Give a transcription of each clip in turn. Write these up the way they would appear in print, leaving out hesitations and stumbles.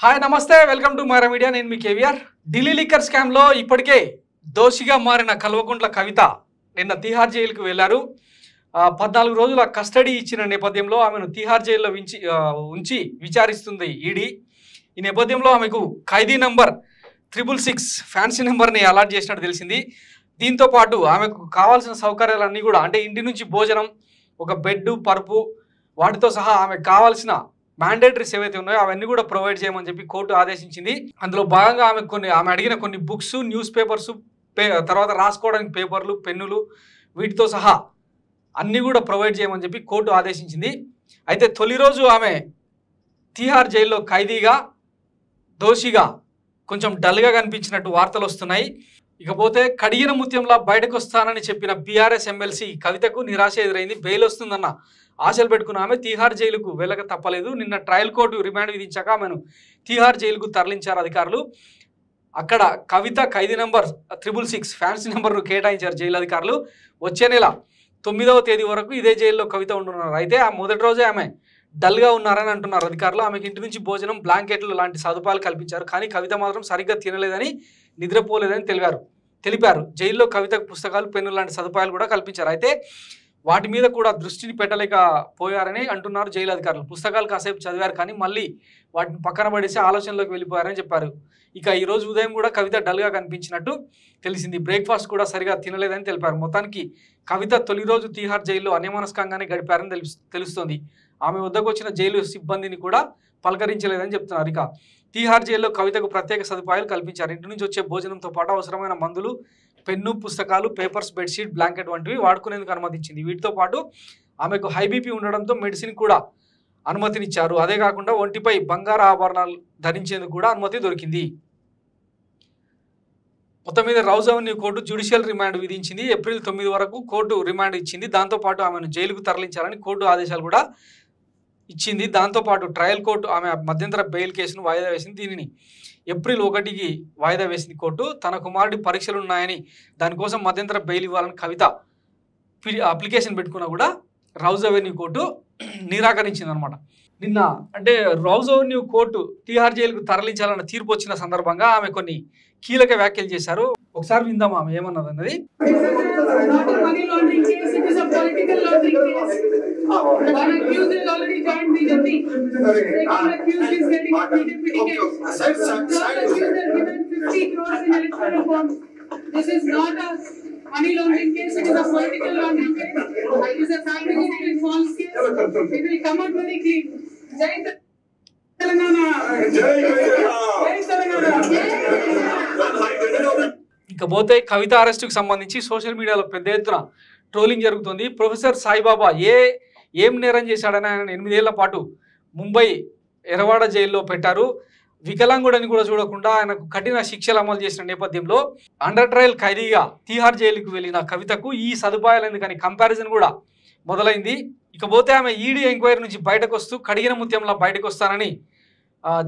Hi నమస్తే welcome to Myra Media నేను మీ కేవీఆర్ ఢిల్లీ లిక్కర్ స్కామ్ లో ఇప్పటికే దోషిగా మారిన కల్వకుంట్ల కవిత నిన్న తిహార్ జైలుకు వెళ్లారు 14 రోజుల కస్టడీ ఇచ్చిన నేపథ్యంలో ఆమెను తిహార్ జైల్లో ఉంచి విచారిస్తుంది ఈడీ ఈ నేపథ్యంలో ఆమెకు ఖైదీ నంబర్ 666 ఫ్యాన్సీ నెంబర్ని అలాట్ చేసినట్టు తెలిసింది దీంతో పాటు ఆమెకు కావాల్సిన సౌకర్యాలన్నీ కూడా అంటే ఇంటి నుంచి భోజనం ఒక బెడ్ పరుపు వాటితో సహా ఆమెకు కావాల్సిన మ్యాండేటరీస్ ఏవైతే ఉన్నాయో అవన్నీ కూడా ప్రొవైడ్ చేయమని చెప్పి కోర్టు ఆదేశించింది అందులో భాగంగా ఆమె అడిగిన కొన్ని బుక్స్ న్యూస్ పేపర్స్ తర్వాత రాసుకోవడానికి పేపర్లు పెన్నులు వీటితో సహా అన్నీ కూడా ప్రొవైడ్ చేయమని చెప్పి కోర్టు ఆదేశించింది అయితే తొలి రోజు ఆమె తిహార్ జైల్లో ఖైదీగా దోషిగా కొంచెం డల్గా కనిపించినట్టు వార్తలు వస్తున్నాయి ఇకపోతే కడిగిన ముత్యంలా బయటకు వస్తానని చెప్పిన బీఆర్ఎస్ ఎమ్మెల్సీ కవితకు నిరాశ ఎదురైంది బెయిల్ వస్తుందన్న ఆశలు పెట్టుకున్న ఆమె తిహార్ జైలుకు వెళ్ళక తప్పలేదు నిన్న ట్రయల్ కోర్టు రిమాండ్ విధించాక ఆమెను తిహార్ జైలుకు తరలించారు అధికారులు అక్కడ కవిత ఖైదీ నంబర్ 666 ఫ్యాన్సీ నెంబర్ను కేటాయించారు జైలు అధికారులు వచ్చే నెల 9వ తేదీ వరకు ఇదే జైల్లో కవిత ఉంటున్నారు అయితే ఆ మొదటి రోజే ఆమె డల్గా ఉన్నారని అంటున్నారు అధికారులు ఆమెకి ఇంటి నుంచి భోజనం బ్లాంకెట్లు లాంటి సదుపాయాలు కల్పించారు కానీ కవిత మాత్రం సరిగ్గా తినలేదని నిద్రపోలేదని తెలిపారు జైల్లో కవితకు పుస్తకాలు పెన్ను లాంటి సదుపాయాలు కూడా కల్పించారు అయితే వాటి మీద కూడా దృష్టిని పెట్టలేకపోయారని అంటున్నారు జైలు అధికారులు పుస్తకాలు కాసేపు చదివారు కానీ మళ్ళీ వాటిని పక్కన పడేసి ఆలోచనలోకి వెళ్ళిపోయారని చెప్పారు ఇక ఈరోజు ఉదయం కూడా కవిత డల్గా కనిపించినట్టు తెలిసింది బ్రేక్ఫాస్ట్ కూడా సరిగా తినలేదని తెలిపారు మొత్తానికి కవిత తొలి రోజు తిహార్ జైల్లో అన్యమనస్కంగానే గడిపారని తెలుస్తోంది ఆమె వద్దకు వచ్చిన జైలు సిబ్బందిని కూడా పలకరించలేదని చెప్తున్నారు ఇక తిహార్ జైల్లో కవితకు ప్రత్యేక సదుపాయాలు కల్పించారు ఇంటి నుంచి వచ్చే భోజనంతో పాటు అవసరమైన మందులు పెన్ను పుస్తకాలు పేపర్స్ బెడ్షీట్ బ్లాంకెట్ వంటివి వాడుకునేందుకు అనుమతించింది వీటితో పాటు ఆమెకు హై బీపీ ఉండడంతో మెడిసిన్ కూడా అనుమతినిచ్చారు అదే కాకుండా ఒంటిపై బంగారు ఆభరణాలు ధరించేందుకు కూడా అనుమతి దొరికింది మొత్తం మీద Rouse Avenue court judicial remand విధించింది ఏప్రిల్ 9 వరకు కోర్టు రిమాండ్ ఇచ్చింది దాంతోపాటు ఆమెను జైలుకు తరలించాలని కోర్టు ఆదేశాలు కూడా ఇచ్చింది దాంతోపాటు ట్రయల్ కోర్టు ఆమె మధ్యంతర బెయిల్ కేసును వాయిదా వేసింది దీనిని ఏప్రిల్ 1కి వాయిదా వేసింది కోర్టు తన కుమారుడి పరీక్షలు ఉన్నాయని దానికోసం మధ్యంతర బెయిల్ ఇవ్వాలని కవిత అప్లికేషన్ పెట్టుకున్నా కూడా రౌజ్ అవెన్యూ కోర్టు నిరాకరించింది అనమాట నిన్న అంటే రౌజ్ అవెన్యూ కోర్టు తిహార్ జైలుకు తరలించాలన్న తీర్పు వచ్చిన సందర్భంగా ఆమె కొన్ని కీలక వ్యాఖ్యలు చేశారు ఒకసారి విందాం ఆమె ఏమన్నది అన్నది This is not a money laundering case, it is a political laundering case. It is a fabricated false case. It will come out very clean. Jai Telangana! Jai Telangana! ఇకపోతే కవిత అరెస్టుకు సంబంధించి సోషల్ మీడియాలో పెద్ద ఎత్తున ట్రోలింగ్ జరుగుతుంది professor Saibaba ఏం నేరం చేశాడని ఆయన 8 ఏళ్ల పాటు ముంబై ఎరవాడ జైల్లో పెట్టారు వికలాంగుడని కూడా చూడకుండా ఆయనకు కఠిన శిక్షలు అమలు చేసిన నేపథ్యంలో అండర్ ట్రయల్ ఖైదీగా తిహార్ జైలుకు వెళ్ళిన కవితకు ఈ సదుపాయాలు ఎందుకని కంపారిజన్ కూడా మొదలైంది ఇకపోతే ఆమె ఈడీ ఎంక్వైరీ నుంచి బయటకు వస్తూ కడిగిన ముత్యంలా బయటకు వస్తానని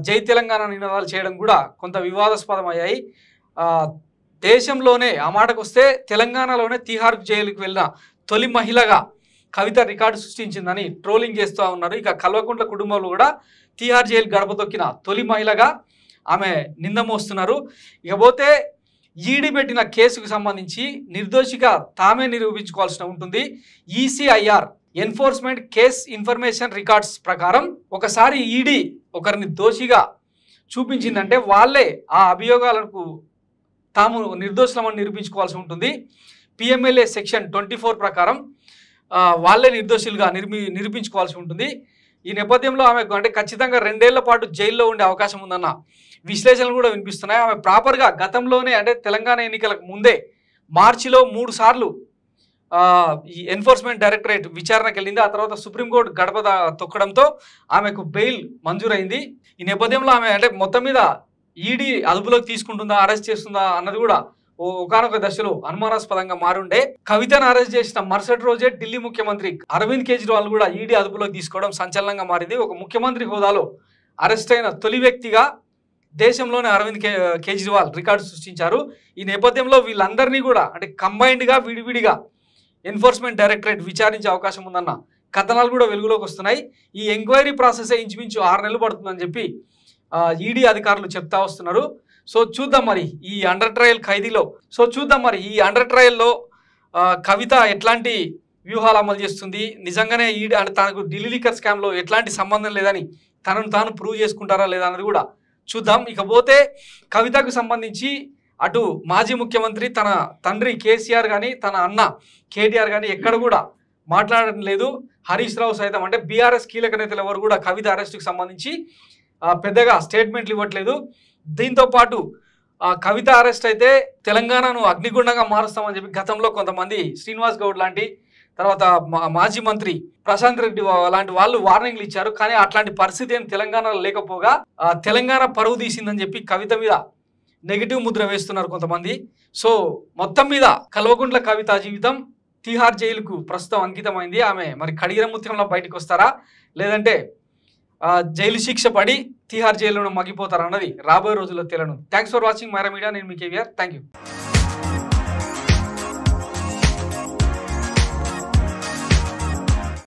జై తెలంగాణ నినాదాలు చేయడం కూడా కొంత వివాదాస్పదం అయ్యాయి దేశంలోనే ఆ మాటకు వస్తే తెలంగాణలోనే తిహార్ జైలుకు వెళ్ళిన తొలి మహిళగా కవిత రికార్డు సృష్టించిందని ట్రోలింగ్ చేస్తూ ఉన్నారు ఇక కల్వకుంట్ల కుటుంబంలో కూడా తిహార్ జైలు గడప తొక్కిన తొలి మహిళగా ఆమె నింద మోస్తున్నారు ఇకపోతే ఈడీ పెట్టిన కేసుకు సంబంధించి నిర్దోషిగా తామే నిరూపించుకోవాల్సి ఉంటుంది ECIR enforcement case information records ప్రకారం ఒకసారి ఈడీ ఒకరిని దోషిగా చూపించిందంటే వాళ్ళే ఆ అభియోగాలకు తాము నిర్దోషులమని నిరూపించుకోవాల్సి ఉంటుంది పిఎంఎల్ఏ సెక్షన్ 24 ప్రకారం వాళ్ళే నిర్దోషులుగా నిరూపించుకోవాల్సి ఉంటుంది ఈ నేపథ్యంలో ఆమెకు అంటే ఖచ్చితంగా 2 ఏళ్ల పాటు జైల్లో ఉండే అవకాశం ఉందన్న విశ్లేషణలు కూడా వినిపిస్తున్నాయి ఆమె ప్రాపర్గా గతంలోనే అంటే తెలంగాణ ఎన్నికలకు ముందే మార్చిలో 3 సార్లు ఈ ఎన్ఫోర్స్మెంట్ డైరెక్టరేట్ విచారణకు వెళ్ళింది ఆ తర్వాత సుప్రీంకోర్టు గడప తొక్కడంతో ఆమెకు బెయిల్ మంజూరైంది ఈ నేపథ్యంలో ఆమె అంటే మొత్తం మీద ఈడీ అదుపులోకి తీసుకుంటుందా అరెస్ట్ చేస్తుందా అన్నది కూడా ఒకానొక దశలో అనుమానాస్పదంగా మారుండే కవితను అరెస్ట్ చేసిన మరుసటి రోజే ఢిల్లీ ముఖ్యమంత్రి అరవింద్ కేజ్రీవాల్ కూడా ఈడీ అదుపులోకి తీసుకోవడం సంచలనంగా మారింది ఒక ముఖ్యమంత్రి హోదాలో అరెస్ట్ అయిన తొలి వ్యక్తిగా దేశంలోనే అరవింద్ కేజ్రీవాల్ రికార్డు సృష్టించారు ఈ నేపథ్యంలో వీళ్ళందరినీ కూడా అంటే కంబైన్డ్గా విడివిడిగా ఎన్ఫోర్స్మెంట్ డైరెక్టరేట్ విచారించే అవకాశం ఉందన్న కథనాలు కూడా వెలుగులోకి వస్తున్నాయి ఈ ఎంక్వైరీ ప్రాసెస్ ఇంచుమించు 6 నెలలు పడుతుందని చెప్పి ఈడీ అధికారులు చెప్తా వస్తున్నారు. సో చూద్దాం మరి ఈ అండర్ ట్రయల్ ఖైదీలో ట్రయల్లో కవిత ఎట్లాంటి వ్యూహాలు అమలు చేస్తుంది, నిజంగానే ఈడీ అంటే తనకు ఢిల్లీ లిక్కర్ స్కామ్లో ఎట్లాంటి సంబంధం లేదని తనను తాను ప్రూవ్ చేసుకుంటారా లేదా అన్నది కూడా చూద్దాం. ఇకపోతే కవితకు సంబంధించి అటు మాజీ ముఖ్యమంత్రి తన తండ్రి కేసీఆర్ కానీ తన అన్న కేటీఆర్ కానీ ఎక్కడ కూడా మాట్లాడడం లేదు. హరీష్ రావు సైతం అంటే బీఆర్ఎస్ కీలక నేతలు ఎవరు కూడా కవిత అరెస్టుకు సంబంధించి పెద్దగా స్టేట్మెంట్లు ఇవ్వట్లేదు. దీంతో పాటు కవిత అరెస్ట్ అయితే తెలంగాణను అగ్నిగుండంగా మారుస్తామని చెప్పి గతంలో కొంతమంది శ్రీనివాస్ గౌడ్ లాంటి తర్వాత మాజీ మంత్రి ప్రశాంత్ రెడ్డి లాంటి వాళ్ళు వార్నింగ్లు ఇచ్చారు. కానీ అట్లాంటి పరిస్థితి ఏం తెలంగాణలో లేకపోగా తెలంగాణ పరువు తీసిందని చెప్పి కవిత మీద నెగిటివ్ ముద్ర వేస్తున్నారు కొంతమంది. సో మొత్తం మీద కల్వకుంట్ల కవిత జీవితం తిహార్ జైలుకు ప్రస్తుతం అంకితమైంది. ఆమె మరి కడిగిన ముత్యంలో బయటకు వస్తారా లేదంటే జైలు శిక్ష పడి తిహార్ జైలును మగ్గిపోతారా అన్నది రాబోయే రోజుల్లో తేలనుంది. Thanks for watching Myra Media. నేను మీ కేవీఆర్. Thank you.